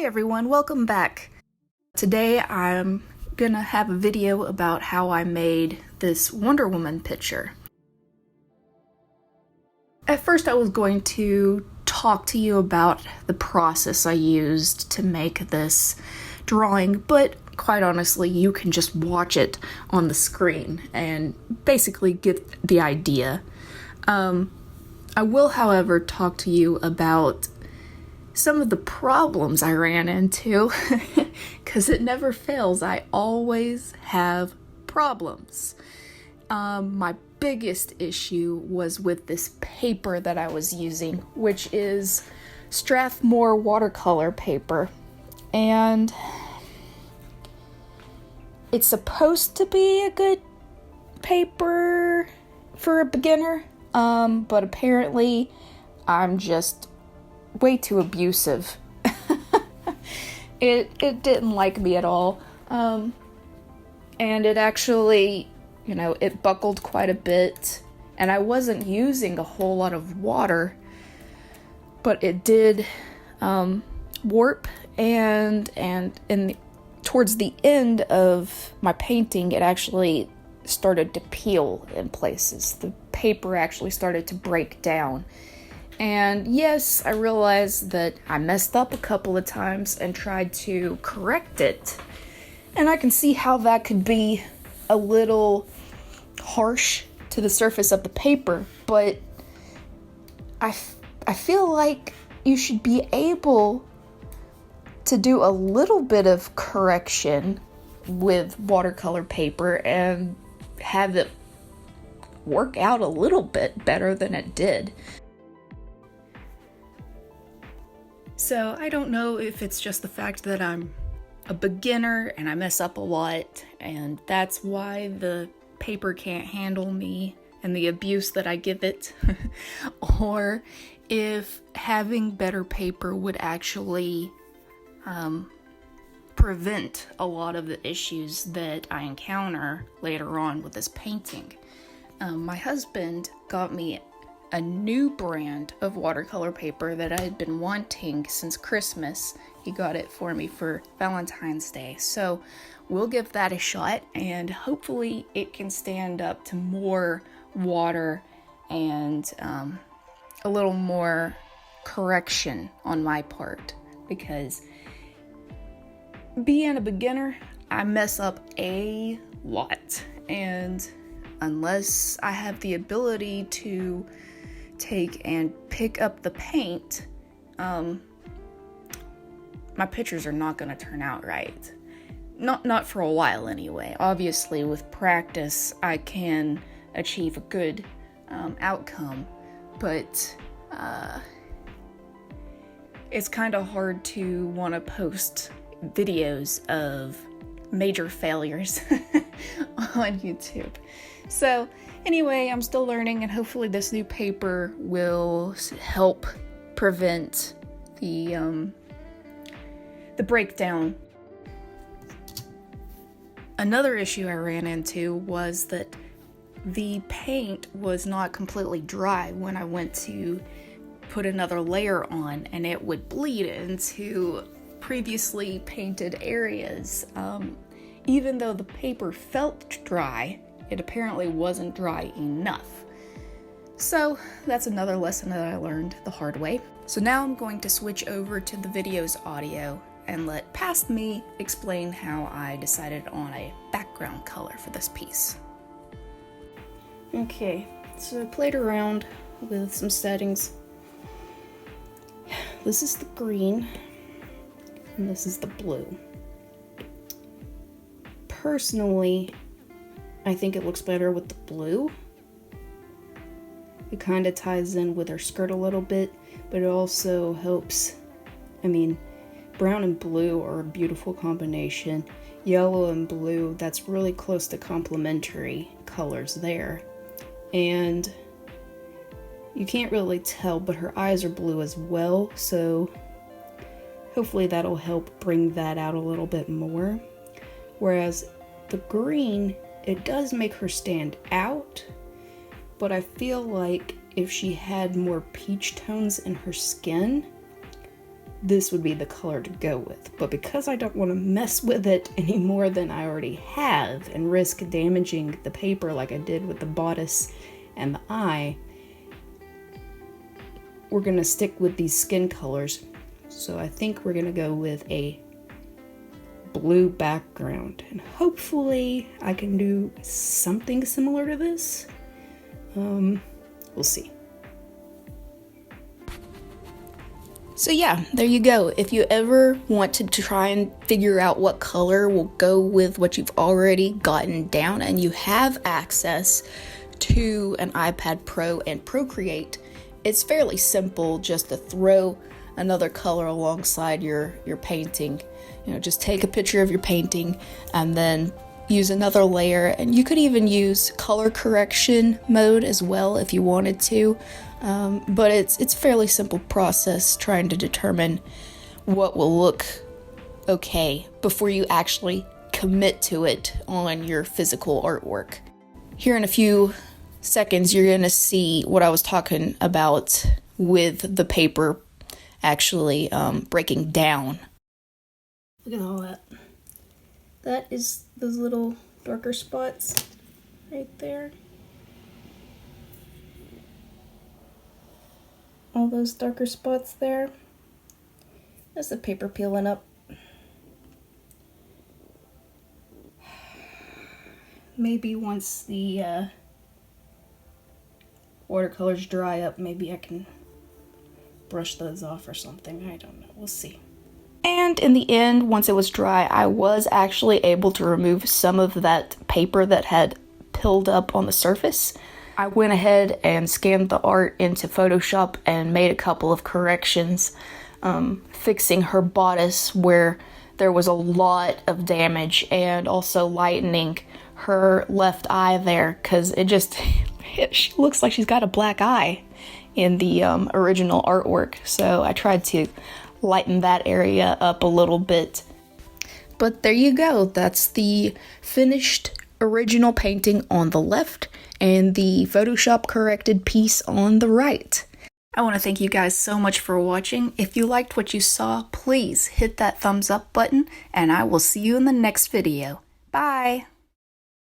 Hi everyone, welcome back. Today I'm gonna have a video about how I made this Wonder Woman picture. At first I was going to talk to you about the process I used to make this drawing, but quite honestly you can just watch it on the screen and basically get the idea. I will, however, talk to you about some of the problems I ran into, because it never fails. I always have problems. My biggest issue was with this paper that I was using, which is Strathmore watercolor paper. And it's supposed to be a good paper for a beginner, but apparently I'm just way too abusive. It didn't like me at all. And it actually, it buckled quite a bit, and I wasn't using a whole lot of water, but it did warp, and towards the end of my painting, it actually started to peel in places. The paper actually started to break down. And yes, I realized that I messed up a couple of times and tried to correct it. And I can see how that could be a little harsh to the surface of the paper, but I feel like you should be able to do a little bit of correction with watercolor paper and have it work out a little bit better than it did. So I don't know if it's just the fact that I'm a beginner and I mess up a lot, and that's why the paper can't handle me and the abuse that I give it, or if having better paper would actually prevent a lot of the issues that I encounter later on with this painting. My husband got me a new brand of watercolor paper that I had been wanting since Christmas. He got it for me for Valentine's Day. So we'll give that a shot, and hopefully it can stand up to more water and a little more correction on my part, because being a beginner, I mess up a lot, and unless I have the ability to take and pick up the paint, my pictures are not going to turn out right. Not for a while anyway. Obviously, with practice, I can achieve a good outcome, but it's kind of hard to want to post videos of major failures on YouTube. So anyway, I'm still learning, and hopefully this new paper will help prevent the breakdown. Another issue I ran into was that the paint was not completely dry when I went to put another layer on, and it would bleed into previously painted areas. Even though the paper felt dry, it apparently wasn't dry enough. So that's another lesson that I learned the hard way. So now I'm going to switch over to the video's audio and let past me explain how I decided on a background color for this piece. Okay, so I played around with some settings. This is the green, and this is the blue. Personally, I think it looks better with the blue. It kind of ties in with her skirt a little bit, but it also helps. Brown and blue are a beautiful combination. Yellow and blue, that's really close to complementary colors there. And you can't really tell, but her eyes are blue as well, so hopefully that'll help bring that out a little bit more. Whereas the green, it does make her stand out, but I feel like if she had more peach tones in her skin, this would be the color to go with. But because I don't want to mess with it any more than I already have and risk damaging the paper like I did with the bodice and the eye, we're going to stick with these skin colors. So I think we're going to go with a blue background, and hopefully I can do something similar to this. We'll see. So yeah, there you go. If you ever want to try and figure out what color will go with what you've already gotten down, and you have access to an iPad Pro and Procreate, it's fairly simple just to throw another color alongside your painting. You know, just take a picture of your painting and then use another layer, and you could even use color correction mode as well if you wanted to. But it's fairly simple process trying to determine what will look okay before you actually commit to it on your physical artwork. Here in a few seconds, you're going to see what I was talking about with the paper actually breaking down. Look at all that. That is those little darker spots right there. All those darker spots there. That's the paper peeling up. Maybe once the watercolors dry up, maybe I can brush those off or something. I don't know. We'll see. And in the end, once it was dry, I was actually able to remove some of that paper that had pilled up on the surface. I went ahead and scanned the art into Photoshop and made a couple of corrections, fixing her bodice where there was a lot of damage, and also lightening her left eye there, because she looks like she's got a black eye in the original artwork. So I tried to lighten that area up a little bit. But there you go. That's the finished original painting on the left and the Photoshop corrected piece on the right. I want to thank you guys so much for watching. If you liked what you saw, please hit that thumbs up button, and I will see you in the next video. Bye!